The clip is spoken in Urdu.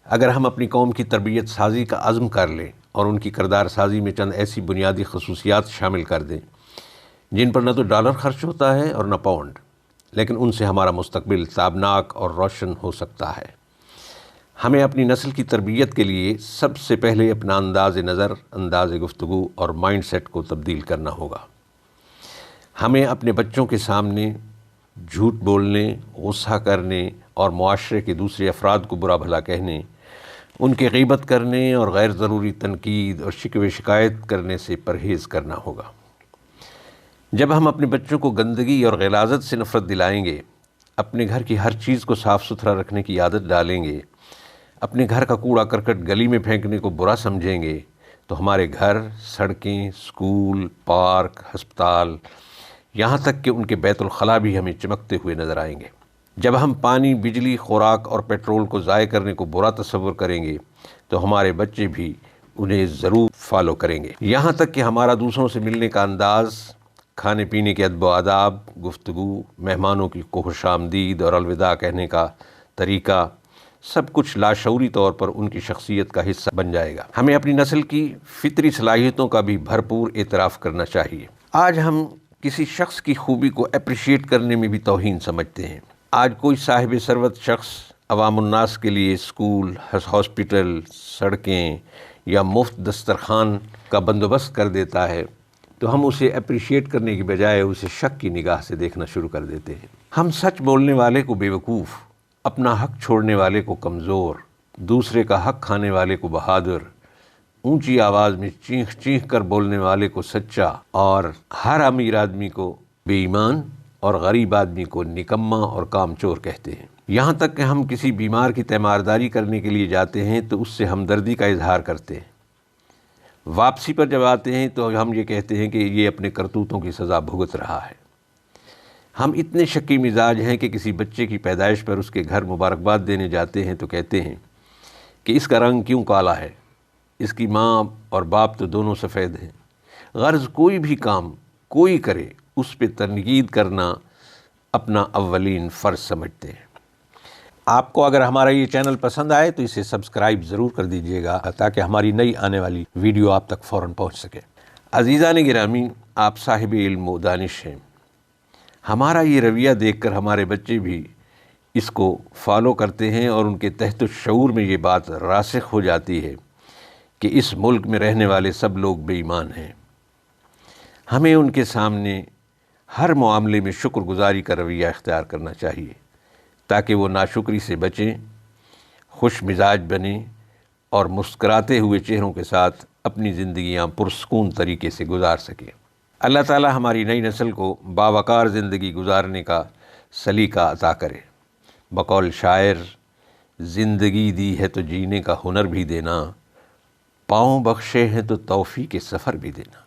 اگر ہم اپنی قوم کی تربیت سازی کا عزم کر لیں اور ان کی کردار سازی میں چند ایسی بنیادی خصوصیات شامل کر دیں جن پر نہ تو ڈالر خرچ ہوتا ہے اور نہ پاؤنڈ، لیکن ان سے ہمارا مستقبل تابناک اور روشن ہو سکتا ہے۔ ہمیں اپنی نسل کی تربیت کے لیے سب سے پہلے اپنا انداز نظر، انداز گفتگو اور مائنڈ سیٹ کو تبدیل کرنا ہوگا۔ ہمیں اپنے بچوں کے سامنے جھوٹ بولنے، غصہ کرنے اور معاشرے کے دوسرے افراد کو برا بھلا کہنے، ان کی غیبت کرنے اور غیر ضروری تنقید اور شکوے شکایت کرنے سے پرہیز کرنا ہوگا۔ جب ہم اپنے بچوں کو گندگی اور غلاظت سے نفرت دلائیں گے، اپنے گھر کی ہر چیز کو صاف ستھرا رکھنے کی عادت ڈالیں گے، اپنے گھر کا کوڑا کرکٹ گلی میں پھینکنے کو برا سمجھیں گے، تو ہمارے گھر، سڑکیں، اسکول، پارک، ہسپتال، یہاں تک کہ ان کے بیت الخلاء بھی ہمیں چمکتے ہوئے نظر آئیں گے۔ جب ہم پانی، بجلی، خوراک اور پیٹرول کو ضائع کرنے کو برا تصور کریں گے تو ہمارے بچے بھی انہیں ضرور فالو کریں گے۔ یہاں تک کہ ہمارا دوسروں سے ملنے کا انداز، کھانے پینے کے ادب و آداب، گفتگو، مہمانوں کی خوش آمدید اور الوداع کہنے کا طریقہ، سب کچھ لاشعوری طور پر ان کی شخصیت کا حصہ بن جائے گا۔ ہمیں اپنی نسل کی فطری صلاحیتوں کا بھی بھرپور اعتراف کرنا چاہیے۔ آج ہم کسی شخص کی خوبی کو اپریشیٹ کرنے میں بھی توہین سمجھتے ہیں۔ آج کوئی صاحب ثروت شخص عوام الناس کے لیے اسکول، ہاسپٹل، سڑکیں یا مفت دسترخوان کا بندوبست کر دیتا ہے تو ہم اسے اپریشیٹ کرنے کی بجائے اسے شک کی نگاہ سے دیکھنا شروع کر دیتے ہیں۔ ہم سچ بولنے والے کو بیوقوف، اپنا حق چھوڑنے والے کو کمزور، دوسرے کا حق کھانے والے کو بہادر، اونچی آواز میں چیخ چیخ کر بولنے والے کو سچا، اور ہر امیر آدمی کو بے ایمان اور غریب آدمی کو نکما اور کامچور کہتے ہیں۔ یہاں تک کہ ہم کسی بیمار کی تیمارداری کرنے کے لیے جاتے ہیں تو اس سے ہمدردی کا اظہار کرتے ہیں۔ واپسی پر جب آتے ہیں تو ہم یہ کہتے ہیں کہ یہ اپنے کرتوتوں کی سزا بھگت رہا ہے۔ ہم اتنے شکی مزاج ہیں کہ کسی بچے کی پیدائش پر اس کے گھر مبارکباد دینے جاتے ہیں تو کہتے ہیں کہ اس کا رنگ کیوں کالا ہے، اس کی ماں اور باپ تو دونوں سفید ہیں۔ غرض کوئی بھی کام کوئی کرے اس پہ تنقید کرنا اپنا اولین فرض سمجھتے ہیں۔ آپ کو اگر ہمارا یہ چینل پسند آئے تو اسے سبسکرائب ضرور کر دیجیے گا تاکہ ہماری نئی آنے والی ویڈیو آپ تک فوراً پہنچ سکے۔ عزیزان گرامی، آپ صاحب علم و دانش ہیں۔ ہمارا یہ رویہ دیکھ کر ہمارے بچے بھی اس کو فالو کرتے ہیں اور ان کے تحت الشعور میں یہ بات راسخ ہو جاتی ہے کہ اس ملک میں رہنے والے سب لوگ بے ایمان ہیں۔ ہمیں ان کے سامنے ہر معاملے میں شکر گزاری کا رویہ اختیار کرنا چاہیے تاکہ وہ ناشکری سے بچیں، خوش مزاج بنیں اور مسکراتے ہوئے چہروں کے ساتھ اپنی زندگیاں پرسکون طریقے سے گزار سکیں۔ اللہ تعالی ہماری نئی نسل کو باوقار زندگی گزارنے کا سلیقہ عطا کرے۔ بقول شاعر، زندگی دی ہے تو جینے کا ہنر بھی دینا، پاؤں بخشے ہیں تو توفیق سفر بھی دینا۔